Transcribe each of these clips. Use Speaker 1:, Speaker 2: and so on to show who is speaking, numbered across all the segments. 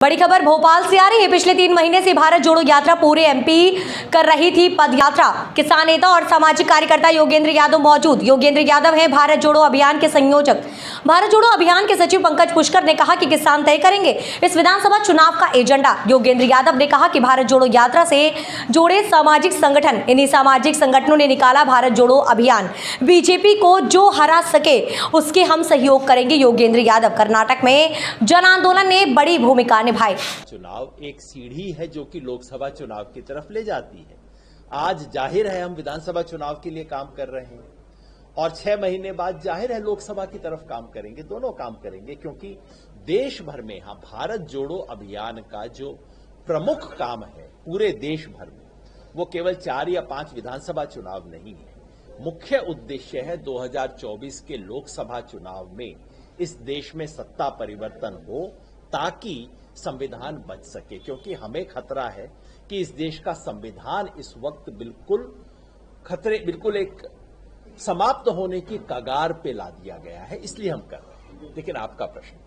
Speaker 1: बड़ी खबर भोपाल से आ रही है। पिछले 3 महीने से भारत जोड़ो यात्रा पूरे एमपी कर रही थी पदयात्रा। किसान नेता और सामाजिक कार्यकर्ता योगेंद्र यादव मौजूद। योगेंद्र यादव हैं भारत जोड़ो अभियान के संयोजक। भारत जोड़ो अभियान के सचिव पंकज पुष्कर ने कहा कि किसान तय करेंगे इस विधानसभा चुनाव का एजेंडा। योगेंद्र यादव ने कहा कि भारत जोड़ो यात्रा से जुड़े सामाजिक संगठन, इन्हीं सामाजिक संगठनों ने निकाला भारत जोड़ो अभियान। बीजेपी को जो हरा सके उसके हम सहयोग करेंगे। योगेंद्र यादव कर्नाटक में जन आंदोलन ने बड़ी भूमिका निभाई।
Speaker 2: चुनाव एक सीढ़ी है जो कि लोकसभा चुनाव की तरफ ले जाती है। आज जाहिर है हम विधानसभा चुनाव के लिए काम कर रहे हैं और 6 महीने बाद जाहिर है लोकसभा की तरफ काम करेंगे। दोनों काम करेंगे क्योंकि देश भर में भारत जोड़ो अभियान का जो प्रमुख काम है पूरे देश भर में, वो केवल 4 या 5 विधानसभा चुनाव नहीं है। मुख्य उद्देश्य है 2024 के लोकसभा चुनाव में इस देश में सत्ता परिवर्तन हो ताकि संविधान बच सके, क्योंकि हमें खतरा है कि इस देश का संविधान इस वक्त बिल्कुल एक समाप्त होने की कगार पे ला दिया गया है, इसलिए हम कर रहे हैं। लेकिन आपका प्रश्न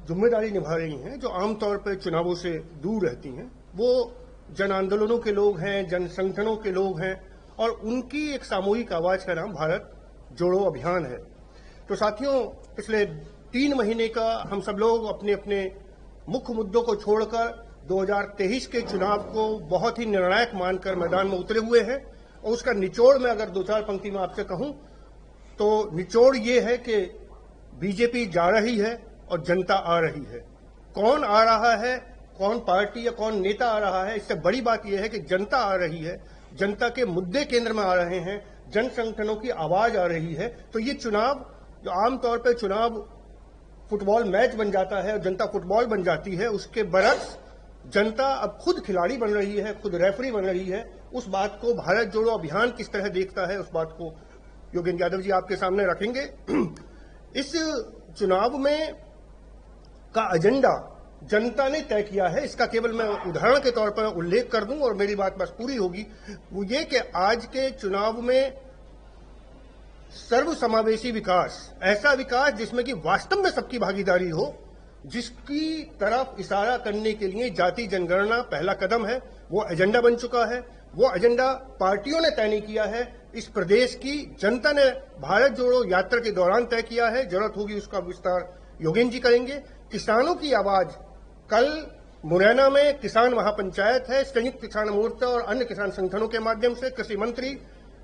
Speaker 3: जिम्मेदारी निभा रही हैं जो आमतौर पर चुनावों से दूर रहती हैं, वो जन आंदोलनों के लोग हैं, जन संगठनों के लोग हैं और उनकी एक सामूहिक आवाज का नाम भारत जोड़ो अभियान है। तो साथियों, पिछले 3 महीने का हम सब लोग अपने अपने मुख्य मुद्दों को छोड़कर 2023 के चुनाव को बहुत ही निर्णायक मानकर मैदान में उतरे हुए हैं। और उसका निचोड़ में अगर 2-4 पंक्ति में आपसे कहूं तो निचोड़ ये है कि बीजेपी जा रही है और जनता आ रही है। कौन आ रहा है, कौन पार्टी या कौन नेता आ रहा है, इससे बड़ी बात यह है कि जनता आ रही है। जनता के मुद्दे केंद्र में आ रहे हैं, जन संगठनों की आवाज आ रही है। तो ये चुनाव जो आमतौर पर चुनाव फुटबॉल मैच बन जाता है और जनता फुटबॉल बन जाती है, उसके बरक्स जनता अब खुद खिलाड़ी बन रही है, खुद रेफरी बन रही है। उस बात को भारत जोड़ो अभियान किस तरह देखता है, उस बात को योगेंद्र यादव जी आपके सामने रखेंगे। इस चुनाव में का एजेंडा जनता ने तय किया है। इसका केवल मैं उदाहरण के तौर पर उल्लेख कर दूं और मेरी बात बस पूरी होगी। वो ये कि आज के चुनाव में सर्व समावेशी विकास, ऐसा विकास जिसमें कि वास्तव में सबकी भागीदारी हो, जिसकी तरफ इशारा करने के लिए जाति जनगणना पहला कदम है, वो एजेंडा बन चुका है। वो एजेंडा पार्टियों ने तय नहीं किया है, इस प्रदेश की जनता ने भारत जोड़ो यात्रा के दौरान तय किया है। जरूरत होगी उसका विस्तार योगेंद्र जी करेंगे। किसानों की आवाज, कल मुरैना में किसान महापंचायत है, संयुक्त किसान मोर्चा और अन्य किसान संगठनों के माध्यम से कृषि मंत्री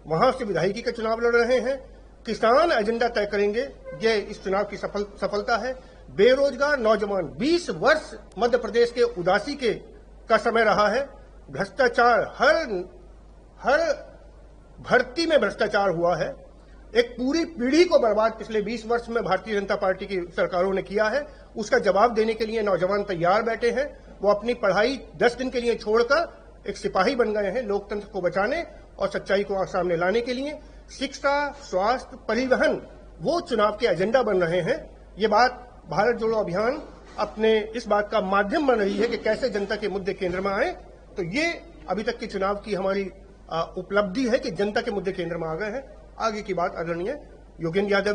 Speaker 3: वहां से विधायकी का चुनाव लड़ रहे हैं। किसान एजेंडा तय करेंगे, ये इस चुनाव की सफलता है। बेरोजगार नौजवान, 20 वर्ष मध्य प्रदेश के उदासी का समय रहा है। भ्रष्टाचार, हर भर्ती में भ्रष्टाचार हुआ है। एक पूरी पीढ़ी को बर्बाद पिछले 20 वर्ष में भारतीय जनता पार्टी की सरकारों ने किया है। उसका जवाब देने के लिए नौजवान तैयार बैठे हैं। वो अपनी पढ़ाई 10 दिन के लिए छोड़कर एक सिपाही बन गए हैं लोकतंत्र को बचाने और सच्चाई को सामने लाने के लिए। शिक्षा, स्वास्थ्य, परिवहन, वो चुनाव के एजेंडा बन रहे हैं। ये बात भारत जोड़ो अभियान अपने इस बात का माध्यम बन रही है कि कैसे जनता के मुद्दे केंद्र में आए। तो ये अभी तक के चुनाव की हमारी उपलब्धि है कि जनता के मुद्दे केंद्र में आ गए हैं। आगे की बात आदरणीय योगेंद्र यादव